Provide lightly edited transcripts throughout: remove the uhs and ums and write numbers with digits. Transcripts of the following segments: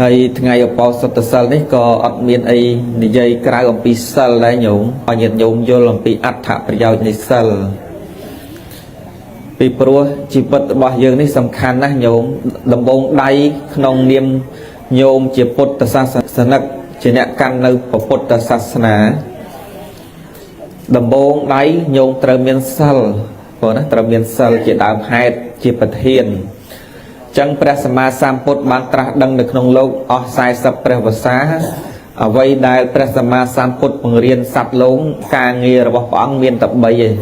ហើយថ្ងៃឧបោសថសិលនេះក៏អត់មានអីនិយាយក្រៅអំពីសិលដែរញោមឲ្យញាតិញោមយល់អំពីអត្ថប្រយោជន៍នៃសិលពីព្រោះជីវិតរបស់យើងនេះសំខាន់ណាស់ញោមដំបូងដៃក្នុងនាមញោមជាពុទ្ធសាសនិកជាអ្នកកាន់នៅពុទ្ធសាសនាដំបូងដៃញោមត្រូវមានសិលបងណាត្រូវមានសិលជាដើមហេតុជាប្រធានចឹងព្រះសម្មាសម្ពុទ្ធបានត្រាស់ដឹងនៅក្នុងលោកអស់40ព្រះវស្សាអ្វីដែលព្រះសម្មាសម្ពុទ្ធបង្រៀនសត្វលោកការងាររបស់ព្រះអង្គមានតែ3ឯង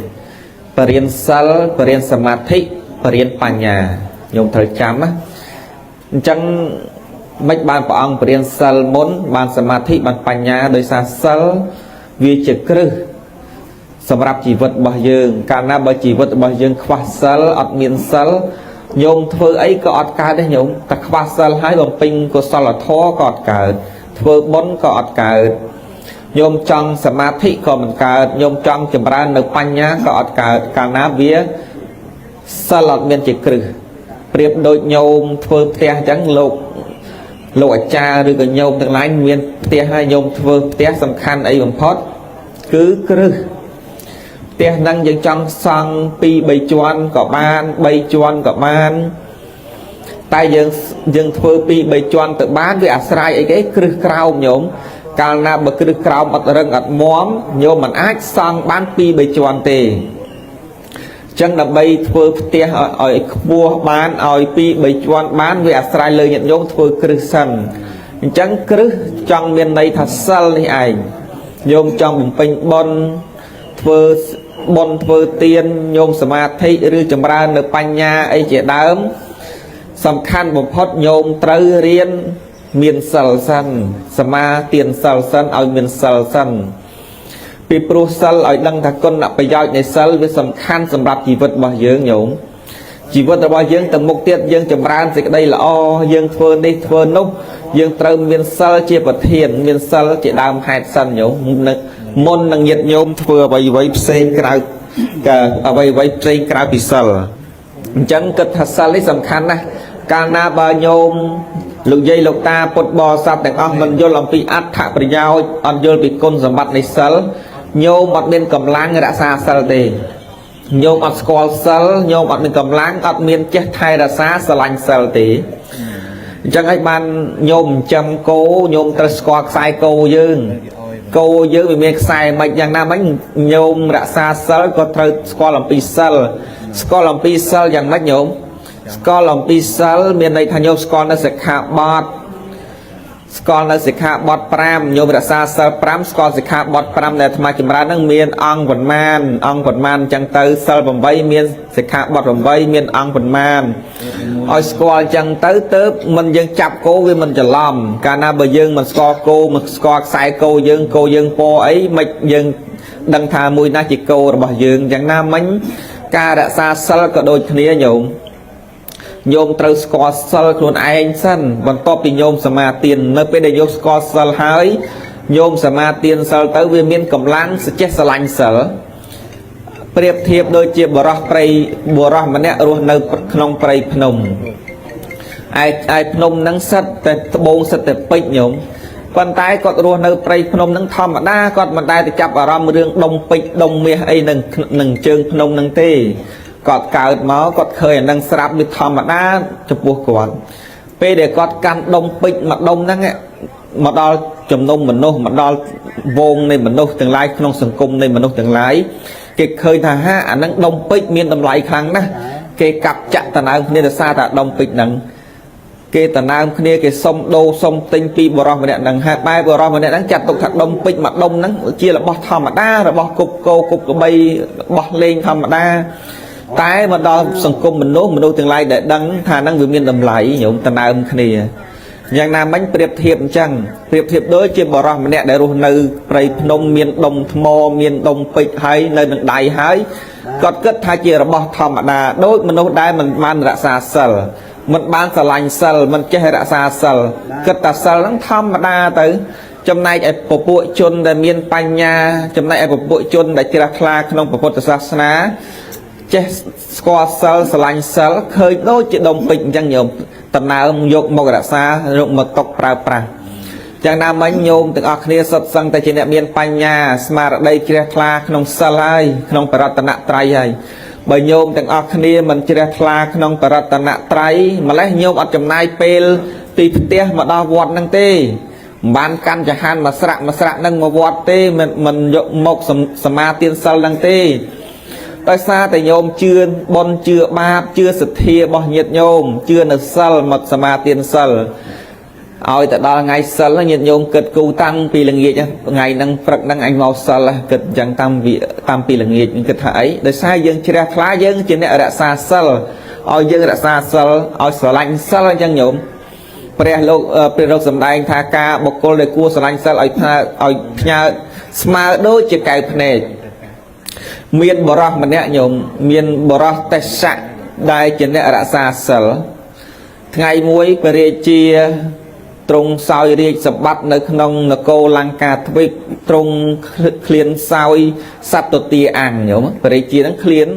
បរិញ្ញាសិលបរិញ្ញាសមាធិបរិញ្ញាបញ្ញាញោមត្រូវចាំណាអញ្ចឹងមិនបានព្រះអង្គបរិញ្ញាសិលមុនបានសមាធិបានបញ្ញាដោយសារសិលវាជាគ្រឹះសម្រាប់ជីវិតរបស់យើងកាលណាបើជីវិតរបស់យើងខ្វះសិលអត់មានសិលញោមធ្វើអីក៏អត់កើតដែរញោមតែខ្វះសិលហើយបំពេញកុសលធម៌ក៏អត់កើតធ្វើបុណ្យក៏អត់កើតញោមចង់សមាធិក៏មិនកើតញោមចង់ចម្រើននៅបញ្ញាក៏អត់កើតកាលណាវាសិលអត់មានជាគ្រឹះប្រៀបដូចញោមធ្វើផ្ទះអញ្ចឹងលោកអាចារ្យឬក៏ញោមទាំងឡាយមានផ្ទះហើយញោមធ្វើផ្ទះសំខាន់អីបំផុតគឺគ្រឹះផ្ទះហ្នឹងយើងចង់សង់2 3ជាន់ក៏បាន3ជាន់ក៏បានតែយើងធ្វើ2 3ជាន់ទៅបានវាអាស្រ័យអីគេគ្រឹះក្រោមញោមកាលណាបើគ្រឹះក្រោមអត់រឹងអត់មាំញោមមិនអាចសង់បាន2 3ជាន់ទេចឹងដើម្បីធ្វើផ្ទះឲ្យខ្ពស់បានឲ្យ2 3ជាន់បានវាអាស្រ័យលើញាតិញោមធ្វើគ្រឹះសិនអញ្ចឹងគ្រឹះចង់មានន័យថាសិលនេះឯងញោមចង់បំពេញបុណ្យធ្វើបុណ្យធ្វើទានញោមសមាធិឬចម្រើននៅបញ្ញាអីជាដើមសំខាន់បំផុតញោមត្រូវរៀនមានសិលសិនសមាទានសិលសិនឲ្យមានសិលសិនពីព្រោះសិលឲ្យដឹងថាគុណប្រយោជន៍នៃសិលវាសំខាន់សម្រាប់ជីវិតរបស់យើងញោមជីវិតរបស់យើងទៅមុខទៀតយើងចម្រើនសេចក្តីល្អយើងធ្វើនេះធ្វើនោះយើងត្រូវមានសិលជាប្រធានមានសិលជាដើមហេតុសិនញោមមុននឹងញាតិញោមធ្វើអ្វីផ្សេងក្រៅអ្វីផ្សេងក្រៅពីសិលអញ្ចឹងគិតថាសិលនេះសំខាន់ណាស់កាលណាបើញោមលោកយាយលោកតាពុទ្ធបរិស័ទទាំងអស់មិនយល់អំពីអត្ថប្រយោជន៍អត់យល់ពីគុណសម្បត្តិនៃសិលញោមអត់មានកម្លាំងរក្សាសិលទេញោមអត់ស្គាល់សិលញោមអត់មានកម្លាំងអត់មានចេះថែរក្សាស្រឡាញ់សិលទេអញ្ចឹងឲ្យបានញោមចិញ្ចឹមគោញោមត្រូវស្គាល់ខ្សែគោយើងគោយើងវាមានខ្សែមិនយ៉ាងណាមិញញោមរក្សាសិលក៏ត្រូវស្គាល់អំពីសិលស្គាល់អំពីសិលយ៉ាងម៉េចញោមស្គាល់អំពីសិលមានន័យថាញោមស្គាល់នៅសិក្ខាបទស្គាល់នៅសិក្ខាបទ5ញោមរក្សាសិល5ស្គាល់សិក្ខាបទ5ដែលអាត្មាចម្រើនហ្នឹងមានអង្គប៉ុន្មានអញ្ចឹងទៅសិល8មានសិក្ខាបទ8មានអង្គប៉ុន្មានឲ្យស្គាល់អញ្ចឹងទៅមិនយើងចាប់គោវាមិនច្រឡំកាលណាបើយើងមិនស្គាល់គោមិនស្គាល់ខ្សែគោយើងពណ៌អីមិនយើងដឹងថាមួយណាជាគោរបស់យើងយ៉ាងណាមិញការរក្សាសិលក៏ដូចគ្នាញោមត្រូវស្គាល់សិលខ្លួនឯងសិនបន្ទាប់ពីញោមសមាទាននៅពេលដែលញោមស្គាល់សិលហើយញោមសមាទានសិលទៅវាមានកម្លាំងចេះស្រឡាញ់សិលប្រៀបធៀបដូចជាបរោះម្នាក់រស់នៅក្នុងព្រៃភ្នំឯភ្នំហ្នឹងសិតតែត្បូងសិតតែពេជ្រញោមប៉ុន្តែគាត់រស់នៅព្រៃភ្នំហ្នឹងធម្មតាគាត់មិនដែលទៅចាប់អារម្មណ៍រឿងដុំពេជ្រដុំមាសអីនឹងជើងភ្នំហ្នឹងទេគាត់កើតមកគាត់ឃើញអានឹងស្រាប់វាធម្មតាចំពោះគាត់ពេលដែលគាត់កាន់ដុំពេជ្រមួយដុំហ្នឹងមកដល់ជំនុំមនុស្សមកដល់វងនៃមនុស្សទាំងឡាយក្នុងសង្គមនៃមនុស្សទាំងឡាយគេឃើញថាអានឹងដុំពេជ្រមានតម្លៃខ្លាំងណាស់គេកាប់ចាក់តណើមគ្នាដោយសារតែដុំពេជ្រហ្នឹងគេតណើមគ្នាគេសុំដូរសុំទិញពីបរិសម្នាក់ហ្នឹងហើយបែបបរិសម្នាក់ហ្នឹងចាត់ទុកថាដុំពេជ្រមួយដុំហ្នឹងជារបស់ធម្មតារបស់គប់គោគប់ក្បីរបស់លេងធម្មតាតែមកដល់សង្គមមនុស្សទាំងឡាយដែលដឹងថាហ្នឹងវាមានតម្លៃញោមតណើមគ្នាយ៉ាងណាមិញប្រៀបធៀបអញ្ចឹងប្រៀបធៀបដូចជាបរិសម្នាក់ដែលរស់នៅព្រៃភ្នំមានដុំថ្មមានដុំពេជ្រហើយនៅនឹងដៃហើយគាត់គិតថាជារបស់ធម្មតាដូចមនុស្សដែលមិនបានរក្សាសិលមិនបានស្រឡាញ់សិលមិនចេះរក្សាសិលគិតថាសិលហ្នឹងធម្មតាទៅចំណែកឯពពួកជនដែលមានបញ្ញាចំណែកឯពពួកជនដែលជ្រះថ្លាក្នុងពុទ្ធសាសនាចេះស្គាល់សិលស្រឡាញ់សិលឃើញដូចជាដុំពេជ្រអញ្ចឹងញោម តំណើមយកមករក្សាយកមកຕົកប្រើប្រាស់ចឹងណាមិញញោមទាំងអស់គ្នាសុទ្ធសឹងតែជាអ្នកមានបញ្ញាស្មារតីជ្រះថ្លាក្នុងសិលហើយក្នុងបរតនត្រ័យហើយបើញោមទាំងអស់គ្នាមិនជ្រះថ្លាក្នុងបរតនត្រ័យម្លេះញោមអត់ចំណាយពេលពីផ្ទះមកដល់វត្តហ្នឹងទេមិនបានកាន់ចហានមកស្រាក់ហ្នឹងមកវត្តទេមិនយកមកសមាទានសិលហ្នឹងទេដោយសារតែញោមជឿបុណ្យជឿបាបជឿសទ្ធារបស់ញាតិញោមជឿនៅសិលមកសមាទានសិលឲ្យទៅដល់ថ្ងៃសិលញាតិញោមគិតគូតាំងពីល្ងាចថ្ងៃហ្នឹងព្រឹកហ្នឹងអញមកសិលគិតអញ្ចឹងតាមពីល្ងាចគិតថាអីដោយសារយើងជ្រះថ្លាយើងជាអ្នករក្សាសិលឲ្យយើងរក្សាសិលឲ្យស្រឡាញ់សិលអញ្ចឹងញោមព្រះលោកសម្ដែងថាការបុគ្គលដែលគួរស្រឡាញ់សិលឲ្យផ្ញើស្មើដូចជាកែវភ្នែកមានបរោះម្នាក់ញោមមានបរោះទេសៈដែលជាអ្នករក្សាសិលថ្ងៃមួយព្រះរាជាទ្រង់សោយរាជសម្បត្តិនៅក្នុងនគរលង្កាទ្វីបទ្រង់ឃ្លានសោយសត្វទទាអង្គញោមព្រះរាជានឹងឃ្លាន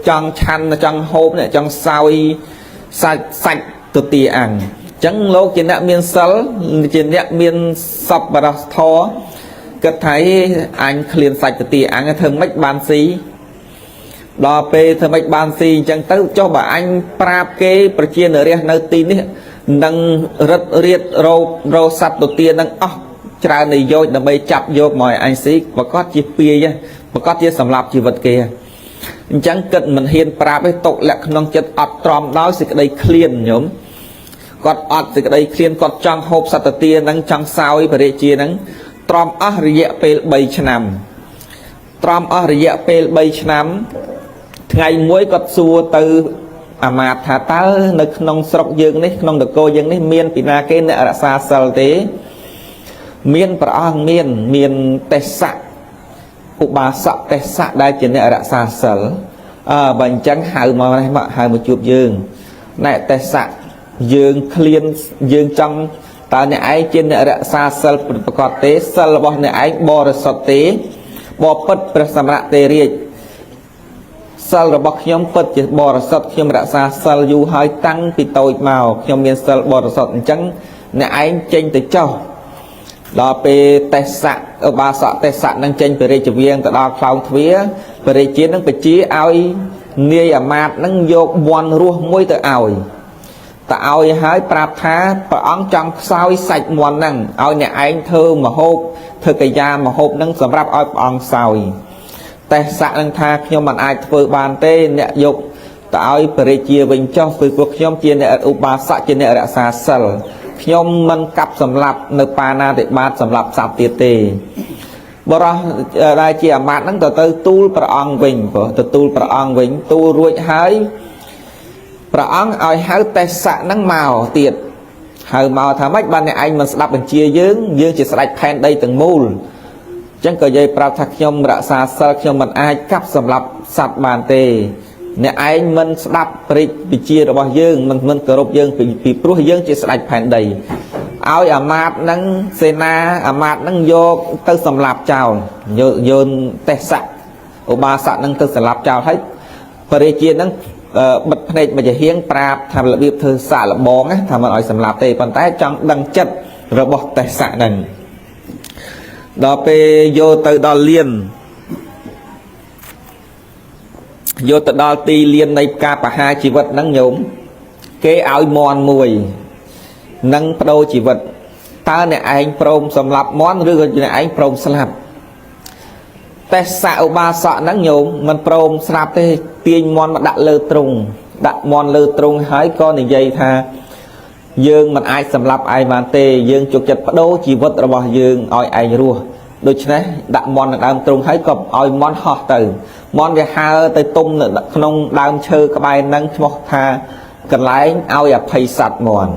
ចង់ឆាន់ចង់ហូបនេះចង់សោយសាច់ទទាអង្គអញ្ចឹងលោកជាអ្នកមានសិលជាអ្នកមានសប្បុរសធម៌គិតថាអញឃ្លានសាច់ទទាអង្គធ្វើម៉េចបានស៊ីដល់ពេលធ្វើម៉េចបានស៊ីអញ្ចឹងទៅចុះបើអញប្រាប់គេប្រជានរាស្ត្រនៅទីនេះនឹងរឹតរៀតរោសត្វទទានឹងអស់ច្រើននៃយោជដើម្បីចាប់យកមកឲ្យអញស៊ីប្រកាសជាពាយប្រកាសជាសម្លាប់ជីវិតគេអញ្ចឹងគិតមិនហ៊ានប្រាប់ទេຕົកលាក់ក្នុងចិត្តអត់ទ្រាំដោយសេចក្តីឃ្លានញោមគាត់អត់សេចក្តីឃ្លានគាត់ចង់ហូបសត្វទទានឹងចង់សោយព្រះរាជានឹងទ្រាំអស់រយៈពេល3ឆ្នាំទ្រាំអស់រយៈពេល3ឆ្នាំថ្ងៃមួយគាត់សួរទៅអាមាត្យថាតើនៅក្នុងស្រុកយើងនេះក្នុងនគរយើងនេះមានពីណាគេអ្នករក្សាសិលទេមានព្រះអង្គមានទេសៈឧបាសកទេសៈដែលជាអ្នករក្សាសិលបើអញ្ចឹងហៅមកនេះមកហៅមកជួបយើងអ្នកទេសៈយើងឃ្លានយើងចង់តើអ្នកឯងជាអ្នករក្សាសិលប្រកបទេសិលរបស់អ្នកឯងបរិសុទ្ធទេបបិទ្ធព្រះសម្រាប់ទេរាជសិលរបស់ខ្ញុំពិតជាបរិសុទ្ធខ្ញុំរក្សាសិលយូរហើយតាំងពីតូចមកខ្ញុំមានសិលបរិសុទ្ធអញ្ចឹងអ្នកឯងចេញទៅចុះដល់ពេលទេសៈឧបាសកទេសៈនឹងចេញពីរាជវាំងទៅដល់ខ្លោងទ្វារព្រះរាជានឹងបញ្ជាឲ្យនាយអាមាត្យនឹងយកវ័នរស់មួយទៅឲ្យហើយប្រាប់ថាព្រះអង្គចង់ខ្សោយសាច់មាន់ហ្នឹងឲ្យអ្នកឯងធ្វើមហូបធ្វើកាយាមហូបហ្នឹងសម្រាប់ឲ្យព្រះអង្គខ្សោយទេសៈនឹងថាខ្ញុំមិនអាចធ្វើបានទេអ្នកយកទៅឲ្យព្រះរាជាវិញចុះគឺពួកខ្ញុំជាអ្នកឧបាសកជាអ្នករក្សាសិលខ្ញុំមិនកាប់សម្លាប់នៅបាណាតិបាតសម្លាប់សត្វទៀតទេបរោះដែលជាអាមាត្យហ្នឹងទៅទូលព្រះអង្គវិញទូលព្រះអង្គវិញទូលរួចហើយព្រះអង្គឲ្យហៅទេសៈហ្នឹងមកទៀតហៅមកថាម៉េចបានអ្នកឯងមិនស្ដាប់បញ្ជាយើងជាស្ដេចផែនដីទាំងមូលអញ្ចឹងក៏និយាយប្រាប់ថាខ្ញុំរក្សាសិលខ្ញុំមិនអាចកាប់សម្លាប់សត្វបានទេអ្នកឯងមិនស្ដាប់ព្រះវិជារបស់យើងមិនគោរពយើងពីព្រោះយើងជាស្ដេចផែនដីឲ្យអាមាត្យហ្នឹងសេនាអាមាត្យហ្នឹងយកទៅសម្លាប់ចោលយកទេសៈឧបាសកហ្នឹងទៅសម្លាប់ចោលហើយព្រះរាជាហ្នឹងបិទភ្នែកមកជាហៀងប្រាប់ថារបៀបធ្វើសាកល្បងថាមិនឲ្យសម្លាប់ទេប៉ុន្តែចង់ដឹងចិត្តរបស់ទេសៈហ្នឹងដល់ពេលយកទៅដល់លៀនយកទៅដល់ទីលៀននៃការបហាជីវិតហ្នឹងញោមគេឲ្យមន់មួយនឹងបដូរជីវិតតើអ្នកឯងព្រមសម្លាប់មន់ឬក៏អ្នកឯងព្រមស្លាប់ទេសៈឧបាសកហ្នឹងញោមមិនព្រមស្លាប់ទេទាញមន់មកដាក់លើទ្រុងដាក់មន់លើទ្រុងហើយក៏និយាយថាយើងមិនអាចសម្លាប់ឯងបានទេយើងជោគចិត្តបដូរជីវិតរបស់យើងឲ្យឯងរស់ដូច្នេះដាក់មន់នៅដើមទ្រុងហើយក៏ឲ្យមន់ហោះទៅមន់វាហើរទៅទុំនៅក្នុងដើមឈើក្បែរហ្នឹងឈ្មោះថាកន្លែងឲ្យអភ័យសត្វមន់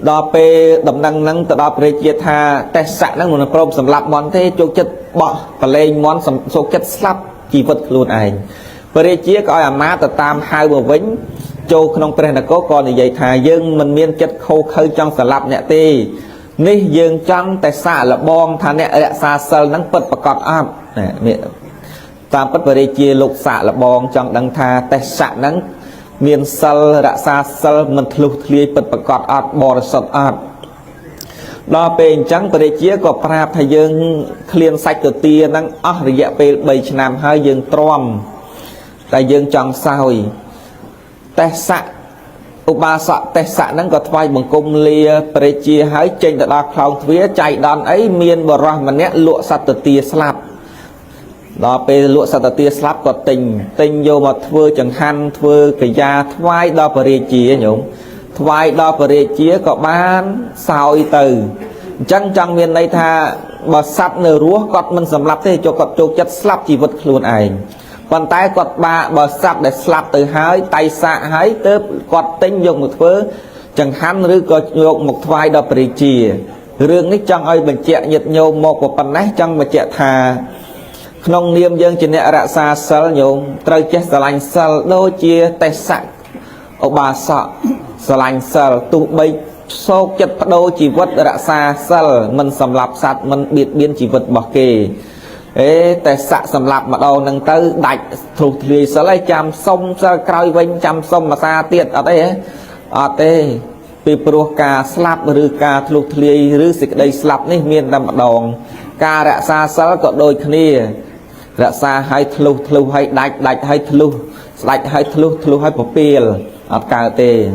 ដល់ពេលដំណឹងហ្នឹងទៅដល់ព្រះរាជាថាទេសៈហ្នឹងមិនព្រមសម្លាប់មន់ទេជោគចិត្តបោះប្រឡែងមន់ជោគចិត្តស្លាប់ជីវិតខ្លួនឯងព្រះរាជាក៏ឲ្យអាមាត្យទៅតាមហៅមកវិញចូលក្នុងព្រះនគរក៏និយាយថាយើងមិនមានចិត្តខូខើចង់ស្លាប់អ្នកទេនេះយើងចង់តែសាកល្បងថាអ្នករក្សាសិលហ្នឹងពិតប្រកបអត់តាមពិតព្រះរាជាលោកសាកល្បងចង់ដឹងថាទេសៈហ្នឹង miền sal đã xa sal mình lục thliê bật bật cọt ọt bò sọt ọt đó bên trắng bề chia có prap thay dương clean sạch từ tia năng ở rìa bên bảy năm hai dương trom tại dương tròn soi tè sạ ba sạ tè sạ năng có thay bằng cung lia bề chia hai trên đã đa khâu phía chạy đòn ấy miền bờ ra mà nét lụa sạch từ tia slap đó bên lụa sạch từ tia slap có tình vô mà thưa chẳng han thưa cái da thoai đó bề chia nhung thoai đó bề chia có bán sao từ chẳng chẳng miền này tha bà sắp nở rúa cọt mình sầm lấp thế cho cọt trục chất slap chỉ vật luôn ảnh còn tay cọt bà sắp để slap từ hái tay xạ hái tớp cọt tinh dùng một thứ chẳng hắn rư có dùng một vai đập rì chì rương ấy chẳng ơi mình chạy nhiệt nhôm một của phần này chẳng mà chạy thà nông niêm dân trên nẹ rạ xa sal nhôm trời chết sờ lạnh sal đôi chia tay sạ ở bà sọ sờ lạnh sal tụ bay số chất đô chỉ vật đã xa sal mình sầm lạp sạch mình biệt biên chỉ vật bỏ kề tại xạ sầm lạp mà đâu nâng tới đạch thuộc thì sẽ lấy chăm sông ra cày vinh chăm sông mà xa tiệt ở đây vì pro ca slap rư ca thuộc thì rư xịt đây slap này miền nam đòn ca đã xa sal có đôi kia đã xa hay thlu hay đạch hay thlu hay bỏ pìl ở ca tê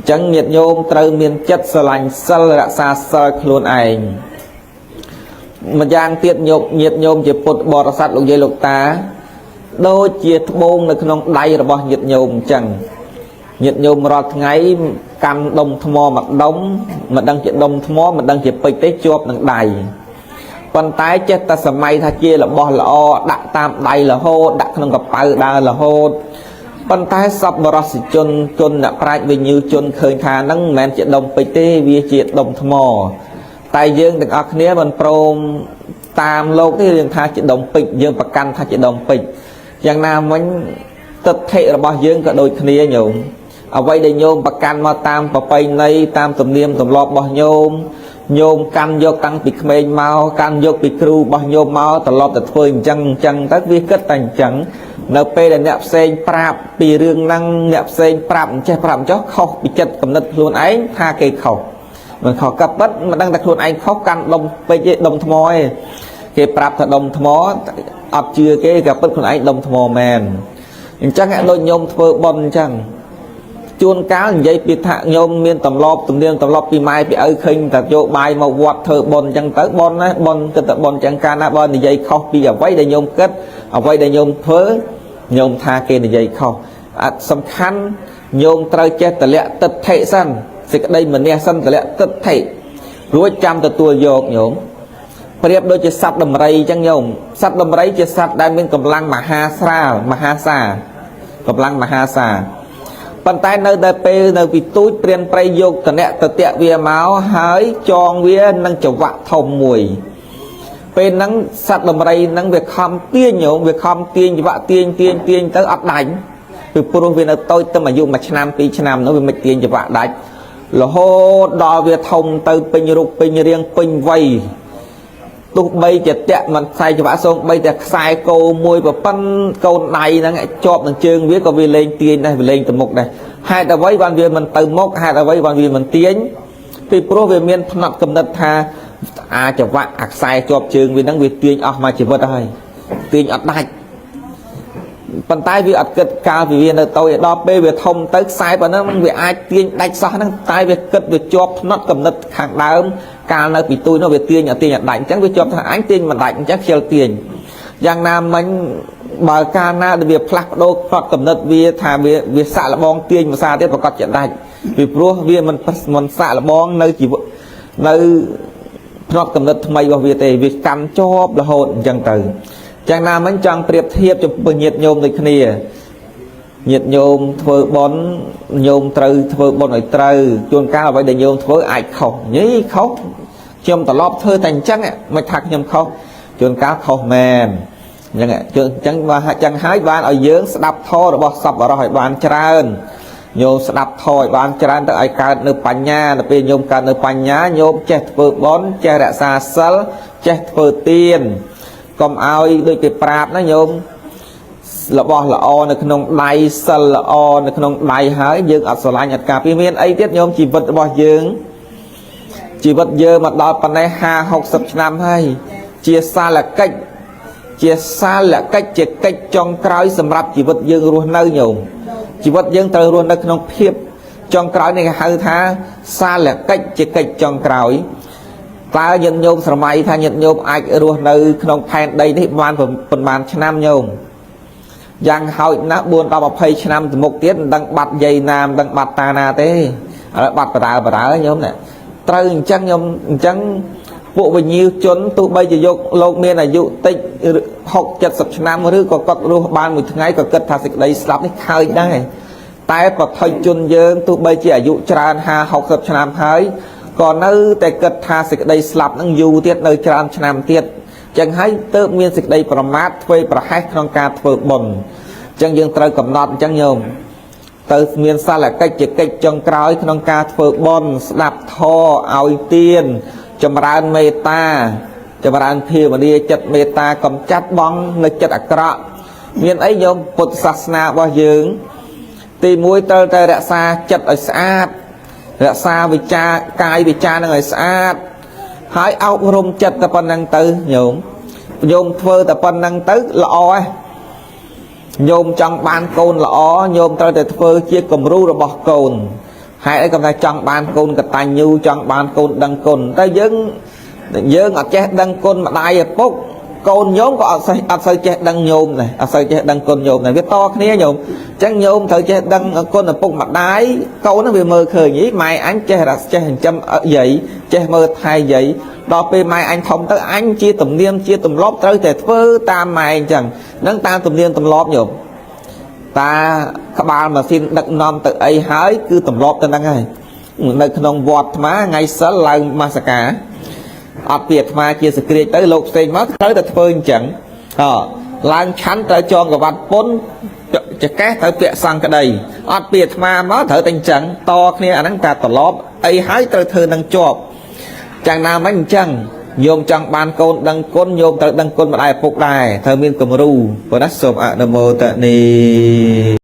chẳng nhiệt nhôm trời miền chất sờ lạnh sal đã xa sal luôn ảnh mà giang tiết nhiệt nhôm chỉ bột bò sắt lục dây lục tá đôi chiết bông là không đầy là bao nhiệt nhôm rót ngay căn đông thô mặt đống mà đang chuyện đông thô mà đang chuyện bịch tới chộp đang đầy còn tái chết ta sầm may tha chia là bò là o đặt tam đầy là hô đặt không gặp bao đa là hô còn tái sập bò sắt chôn là prai vì như chôn khơi thà nắng men chuyện đông bịch tê vì chuyện đông thô tại dương được ở kia mình prom tam lô cái riêng tha chuyện đồng pịch dương bạc căn tha chuyện đồng pịchយ៉ាងណាមិញទឹកថេរបស់យើងក៏ដូចគ្នាញោមអ្វីដែលញោមបកាន់មកតាមប្រពៃណីតាមទំនៀមទម្លាប់របស់ញោមកាន់យកតាំងពីក្មេងមកកាន់យកពីគ្រូរបស់ញោមមកត្រឡប់ទៅធ្វើអញ្ចឹងទៅវាគិតតែអញ្ចឹងនៅពេលដែលអ្នកផ្សេងប្រាប់ពីរឿងហ្នឹងអ្នកផ្សេងប្រាប់អញ្ចេះប្រាប់ចុះខុសពីចិត្តកំណត់ខ្លួនឯងថាគេខុសmình khó cặp bất mà đang đặt luôn anh khóc căn đồng bây đồng thò ấy cái prap thật đồng thò ập chưa cái gặp bất luôn anh đồng thò mèn chắc hẹn đôi nhôm thơ bon chẳng chuôn cá dây bị thạ nhôm miên tầm lọp bị mai bị ơi khinh thật vô bài mà quạt thơ bon chẳng tới bon á bon cái tập bon chẳng can bon thì dây khóc bị ở vây để nhôm kết ở vây để nhôm thớ nhôm tha kia để dây khóc sầm khăn nhôm trời chết tờ lẹ tật thệ săn thì đây mình nghe sân cái lẽ tất thảy rối trăm từ tua dột nhổm Phật đôi chỉ sắp đầm rây chẳng nhổm sắp đầm rây chỉ sắp đang bên cầm lăng Mahasa cầm lăng Mahasa bàn tay nơi đây pe nơi bị túi priên prey dột cái nẹt từ tiệt vía máu hái tròn vía năng chở vạ thòng mùi pe năng sắp đầm rây năng việc khom tiên nhổm việc khom tiên chỉ vạ tiên tới ấp đánh từ pro viên ở tôi tâm mà dùng mà năm pi năm nó vì mạch tiên chỉ vạ đánh là hô đo về thông từ pin rục pin riêng pin vây tụ bay chật chẹt mình sai cho bả xong bay chật sai câu môi và phân câu này nó ngay chọp đằng chương viết có vì lên tiền này vì lên từ mục này hai tờ váy ban viên mình từ mốc hai tờ váy ban viên mình tiến vì pro về miền nặng cầm đất tha cho vạ sai chọp chương vì năng việc tiền mà chỉ vật thôi tiền ở đây bàn tay vì ắt kết cao vì viên tôi đo bê về thông tới sai và nó vì ai tiên đánh sao nó tay về kết về chọp nó cầm đất hàng đám cao nó bị tôi nó về tiền đánh chẳng về chọp thằng ánh tiền mà đánh chắc treo tiền giang nam mình bà ca na để việc plak đô hoặc cầm đất vì thà về xạ là bong tiền mà xa tiếp và có chuyện đánh vì pro vì mình xạ là bong nơi chỉ nơi nó cầm đất mày vào việc này việc cắn chọp là hồn chẳng từ chẳng nào mình chẳng priệp thiệp cho nhiệt nhôm này kia nhiệt nhôm thơ bón nhôm trừ thơ bón này trừ chuồn cao vậy để nhôm thơ ai khóc nhí khóc trong tờ lọp thơ thành trắng mạch thạc nhôm khóc chuồn cao khóc mềm chẳng hái ban ở dưỡng đập thô rồi bỏ sập vào rồi ban tràn nhôm đập thô ban tràn tới ai cao nơi bánh nha là bên nhôm cao nơi bánh nhá nhôm chết thơ bón chết đã xa sál chết thơ tiền còn ai đôi cái prap nó nhôm របស់ល្អនៅក្នុងដៃសិលល្អនៅក្នុងដៃហើយយើងអត់ស្រឡាញ់អត់ការពីមានអីទៀតញោមជីវិតរបស់យើងជីវិតយើងមកដល់ប៉ុណ្ណេះ50 60ឆ្នាំហើយជាសាលកិច្ចជាសាលកិច្ចជាកិច្ចចុងក្រោយសម្រាប់ជីវិតយើងរស់នៅញោមជីវិតយើងត្រូវរស់នៅក្នុងភាពចុងក្រោយនេះគេហៅថាសាលកិច្ចជាកិច្ចចុងក្រោយតើញាតិញោមស្រមៃថាញាតិញោមអាចរស់នៅក្នុងផែនដីនេះបានប៉ុន្មានឆ្នាំញោមយ៉ាងហោចណាស់4 10 20ឆ្នាំទៅមុខទៀតមិនដឹងបាត់យាយណាមិនដឹងបាត់តាណាទេឥឡូវបាត់បរើញោមណាត្រូវអញ្ចឹងញោមអញ្ចឹងពួកវិញ្ញាជនទោះបីជាយកលោកមានអាយុតិច60 70ឆ្នាំឬក៏គាត់រស់បានមួយថ្ងៃក៏គិតថាសេចក្តីស្លាប់នេះខើចដែរតែបឋិជនយើងទោះបីជាអាយុច្រើន50 60ឆ្នាំហើយក៏នៅតែគិតថាសេចក្តីស្លាប់នឹងយូរទៀតនៅច្រើនឆ្នាំទៀតចឹងហើយទើបមានសេចក្តីប្រមាទធ្វើប្រហែសក្នុងការធ្វើបុណ្យចឹងយើងត្រូវកំណត់អញ្ចឹងញោមទៅមានសាលកិច្ចជាកិច្ចចុងក្រោយក្នុងការធ្វើបុណ្យស្ដាប់ធម៌ឲ្យទានចម្រើនមេត្តាចម្រើនភាវនាចិត្តមេត្តាកំចាត់បងនៅចិត្តអាក្រក់មានអីញោមពុទ្ធសាសនារបស់យើងទី1ត្រូវតែរក្សាចិត្តឲ្យស្អាតរក្សាវិចារកាយវិចារនឹងឲ្យស្អាតហើយអប់រំចិត្តតែប៉ុណ្្នឹងទៅញោមធ្វើតែប៉ុណ្្នឹងទៅល្អហើយញោមចង់បានកូនល្អញោមត្រូវតែធ្វើជាគំរូរបស់កូនហេតុអីក៏ថាចង់បានកូនកតញ្ញូចង់បានកូនដឹងគុណតែយើងអត់ចេះដឹងគុណម្ដាយឪពុកកូនញោមក៏អត់សូវចេះដឹងញោមដែរអត់សូវចេះដឹងគុណញោមដែរវាតគ្នាញោមអញ្ចឹងញោមត្រូវចេះដឹងគុណឪពុកម្ដាយកូនហ្នឹងវាមើលឃើញហីម៉ែអញចេះចិញ្ចឹមយាយចេះមើលថែយាយដល់ពេលម៉ែអញធំទៅអញជាទំនៀមជាទម្លាប់ត្រូវតែធ្វើតាមម៉ែអញ្ចឹងហ្នឹងតាមទំនៀមទម្លាប់ញោមតាក្បាលម៉ាស៊ីនដឹកនាំទៅអីហើយគឺទម្លាប់ទៅហ្នឹងហើយនៅក្នុងវត្តអាត្មាថ្ងៃសិលឡើងមាសកាអត់ពីអាត្មាជាសក្រាចទៅលោកផ្សេងមកត្រូវតែធ្វើអញ្ចឹងឡើងឆាន់ត្រូវចងកវ៉ាត់ពុនចកេះត្រូវពាក់សង្កដីអត់ពីអាត្មាមកត្រូវតែអញ្ចឹងតគ្នាអាហ្នឹងតែត្រឡប់អីហើយត្រូវធ្វើនឹងជាប់យ៉ាងណាមិនអញ្ចឹងញោមចង់បានកូនដឹងគុណញោមត្រូវដឹងគុណម្ដាយឪពុកដែរត្រូវមានគំរូព្រោះណាសូមអនុមោទនី